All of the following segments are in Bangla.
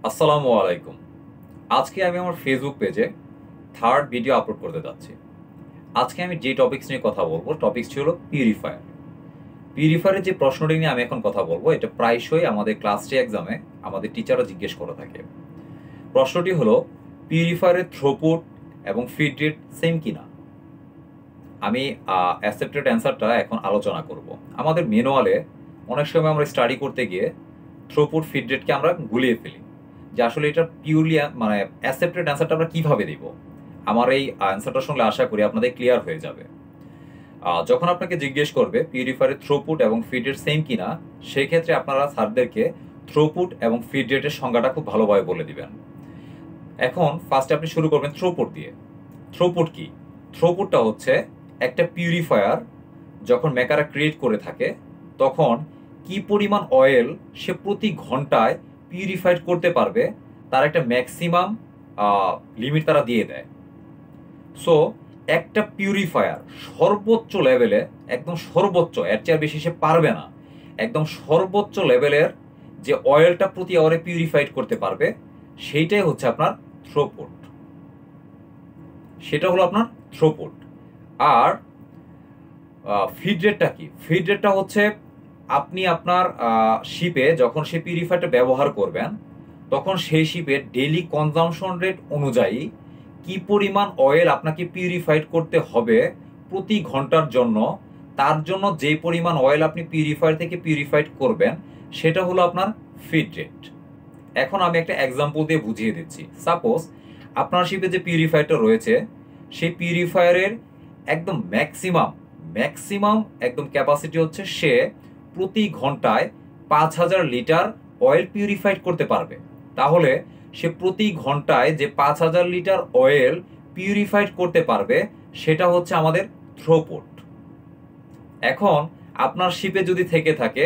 আসসালামু আলাইকুম। আজকে আমি আমার ফেসবুক পেজে থার্ড ভিডিও আপলোড করতে যাচ্ছি। আজকে আমি যে টপিকস নিয়ে কথা বলবো, টপিকস ছিল পিউরিফায়ার। পিউরিফায়ারের যে প্রশ্নটি নিয়ে আমি এখন কথা বলবো, এটা প্রায়শই আমাদের ক্লাস 3 এক্সামে আমাদের টিচাররা জিজ্ঞেস করে থাকে। প্রশ্নটি হলো, পিউরিফায়ারের থ্রুপুট এবং ফিড রেট সেম কিনা? আমি অ্যাকসেপ্টেড অ্যান্সারটা এখন আলোচনা করব। আমাদের ম্যানুয়ালে অনেক সময় আমরা স্টাডি করতে গিয়ে থ্রুপুট ফিড রেটকে আমরা গুলিয়ে ফেলি, যে আসলে এটা পিওরলি মানে অ্যাকসেপ্টেড অ্যান্সারটা আমরা কীভাবে দিব। আমার এই অ্যান্সারটার সঙ্গে আশা করি আপনাদের ক্লিয়ার হয়ে যাবে। যখন আপনাকে জিজ্ঞেস করবে পিউরিফায়ারের থ্রুপুট এবং ফিড রেট সেম কিনা, সেই ক্ষেত্রে আপনারা স্যারদেরকে থ্রুপুট এবং ফিড রেটের সংজ্ঞাটা খুব ভালোভাবে বলে দিবেন। এখন ফার্স্টে আপনি শুরু করবেন থ্রুপুট দিয়ে। থ্রুপুট কি? থ্রুপুটটা হচ্ছে একটা পিউরিফায়ার যখন মেকাররা ক্রিয়েট করে থাকে, তখন কি পরিমাণ অয়েল সে প্রতি ঘন্টায় পিউরিফাইড করতে পারবে তার একটা ম্যাক্সিমাম লিমিট তারা দিয়ে দেয়। সো একটা পিউরিফায়ার সর্বোচ্চ লেভেলে, একদম সর্বোচ্চ, এর চেয়ে বেশি সে পারবে না, একদম সর্বোচ্চ লেভেলের যে অয়েলটা প্রতি আওয়ারে পিউরিফাইড করতে পারবে, সেইটাই হচ্ছে আপনার থ্রুপুট। সেটা হলো আপনার থ্রুপুট। আর ফিড রেটটা কি? ফিড রেটটা হচ্ছে আপনি আপনার শিপে যখন সে পিউরিফায়ারটা ব্যবহার করবেন, তখন সেই শিপের ডেইলি কনজামশন রেট অনুযায়ী কি পরিমাণ অয়েল আপনাকে পিউরিফাইড করতে হবে প্রতি ঘন্টার জন্য, তার জন্য যে পরিমাণ অয়েল আপনি পিউরিফায়ার থেকে পিউরিফাইড করবেন, সেটা হলো আপনার ফিড রেট। এখন আমি একটা এক্সাম্পল দিয়ে বুঝিয়ে দিচ্ছি। সাপোজ আপনার শিপে যে পিউরিফায়ারটা রয়েছে, সেই পিউরিফায়ারের একদম ম্যাক্সিমাম একদম ক্যাপাসিটি হচ্ছে সে প্রতি ঘন্টায় 5000 লিটার অয়েল পিউরিফাইড করতে পারবে। তাহলে সে প্রতি ঘন্টায় যে 5000 লিটার অয়েল পিউরিফাইড করতে পারবে, সেটা হচ্ছে আমাদের থ্রুপুট। এখন আপনার শিপে যদি থেকে থাকে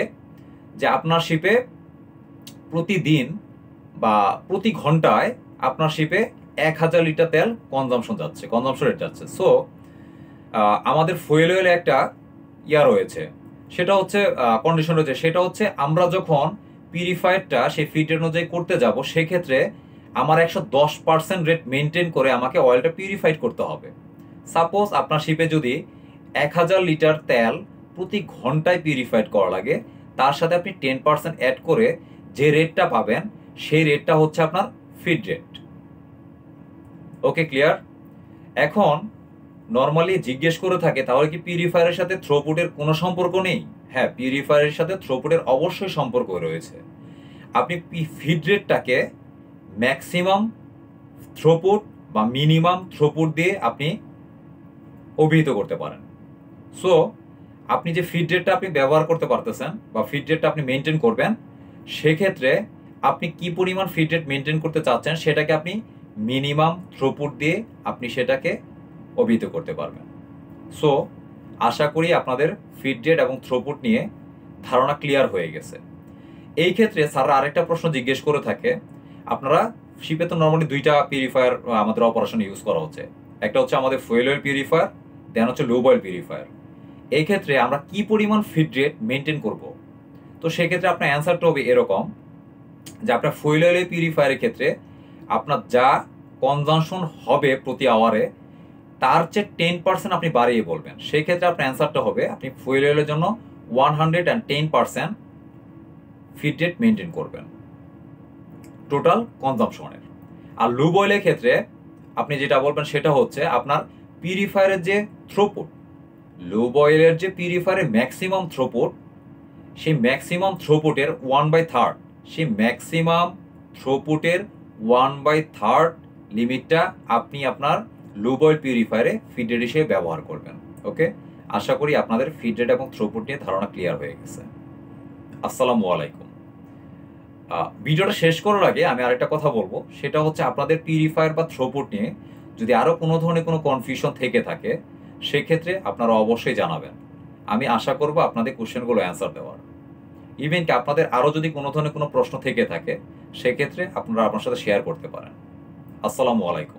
যে আপনার শিপে প্রতিদিন বা প্রতি ঘন্টায় আপনার শিপে 1000 লিটার তেল কনজামশন রেট যাচ্ছে। সো আমাদের ফুয়েল অয়েলে একটা রয়েছে, সেটা হচ্ছে কন্ডিশন রয়েছে, সেটা হচ্ছে আমরা যখন পিউরিফায়ারটা সেই ফিড রেট অনুযায়ী করতে যাব, সেক্ষেত্রে আমার 110% রেট মেনটেন করে আমাকে অয়েলটা পিউরিফাইড করতে হবে। সাপোজ আপনার শিপে যদি 1000 লিটার তেল প্রতি ঘন্টায় পিউরিফাইড করা লাগে, তার সাথে আপনি 10% অ্যাড করে যে রেটটা পাবেন, সেই রেটটা হচ্ছে আপনার ফিড রেট। ওকে, ক্লিয়ার? এখন নর্মালি জিজ্ঞেস করে থাকে, তাহলে কি পিউরিফায়ারের সাথে থ্রুপুটের কোনো সম্পর্ক নেই? হ্যাঁ, পিউরিফায়ারের সাথে থ্রুপুটের অবশ্যই সম্পর্ক রয়েছে। আপনি ফিড রেটটাকে ম্যাক্সিমাম থ্রুপুট বা মিনিমাম থ্রুপুট দিয়ে আপনি অভিহিত করতে পারেন। সো আপনি যে ফিড রেটটা আপনি ব্যবহার করতে পারতেছেন বা ফিড রেটটা আপনি মেনটেন করবেন, সেক্ষেত্রে আপনি কি পরিমাণ ফিড রেট মেনটেন করতে চাচ্ছেন, সেটাকে আপনি মিনিমাম থ্রুপুট দিয়ে আপনি সেটাকে অভিহিত করতে পারবেন। সো আশা করি আপনাদের ফিড রেট এবং থ্রুপুট নিয়ে ধারণা ক্লিয়ার হয়ে গেছে। এই ক্ষেত্রে স্যাররা আরেকটা প্রশ্ন জিজ্ঞেস করে থাকে, আপনারা শিপে তো নর্মালি দুইটা পিউরিফায়ার আমাদের অপারেশন ইউজ করা হচ্ছে, একটা হচ্ছে আমাদের ফুয়েল অয়েল পিউরিফায়ার, দেন হচ্ছে লুব অয়েল পিউরিফায়ার। এই ক্ষেত্রে আমরা কি পরিমাণ ফিড রেট মেনটেন করব? তো সেক্ষেত্রে আপনার অ্যান্সারটা হবে এরকম, যে আপনার ফুয়েল অয়েল পিউরিফায়ারের ক্ষেত্রে আপনার যা কনজামশন হবে প্রতি আওয়ারে, তার চেয়ে 10% আপনি বাড়িয়ে বলবেন। সেই ক্ষেত্রে আপনার অ্যান্সারটা হবে, আপনি ফুয়েল অয়েলের জন্য 110% ফিড রেট মেনটেন করবেন টোটাল কনজামশনের। আর লুব অয়েলের ক্ষেত্রে আপনি যেটা বলবেন, সেটা হচ্ছে আপনার পিউরিফায়ারের যে থ্রুপুট, লুব অয়েলের যে পিউরিফায়ারের ম্যাক্সিমাম থ্রুপুট, সেই ম্যাক্সিমাম থ্রুপুটের 1/3, সেই ম্যাক্সিমাম থ্রুপুটের 1/3 লিমিটটা আপনি আপনার লুব অয়েল পিউরিফায়ারে ফিড রেট হিসেবে ব্যবহার করবেন। ওকে, আশা করি আপনাদের ফিড রেট এবং থ্রুপুট নিয়ে ধারণা ক্লিয়ার হয়ে গেছে। আসসালামু আলাইকুম। ভিডিওটা শেষ করার আগে আমি আরেকটা কথা বলবো, সেটা হচ্ছে আপনাদের পিউরিফায়ার বা থ্রুপুট নিয়ে যদি আরও কোনো ধরনের কোনো কনফিউশন থেকে থাকে, সেক্ষেত্রে আপনারা অবশ্যই জানাবেন। আমি আশা করব আপনাদের কোশ্চেনগুলো অ্যান্সার দেওয়ার। ইভেন কি আপনাদের আরও যদি কোনো ধরনের কোনো প্রশ্ন থেকে থাকে, সেক্ষেত্রে আপনারা আপনার সাথে শেয়ার করতে পারেন। আসসালামু আলাইকুম।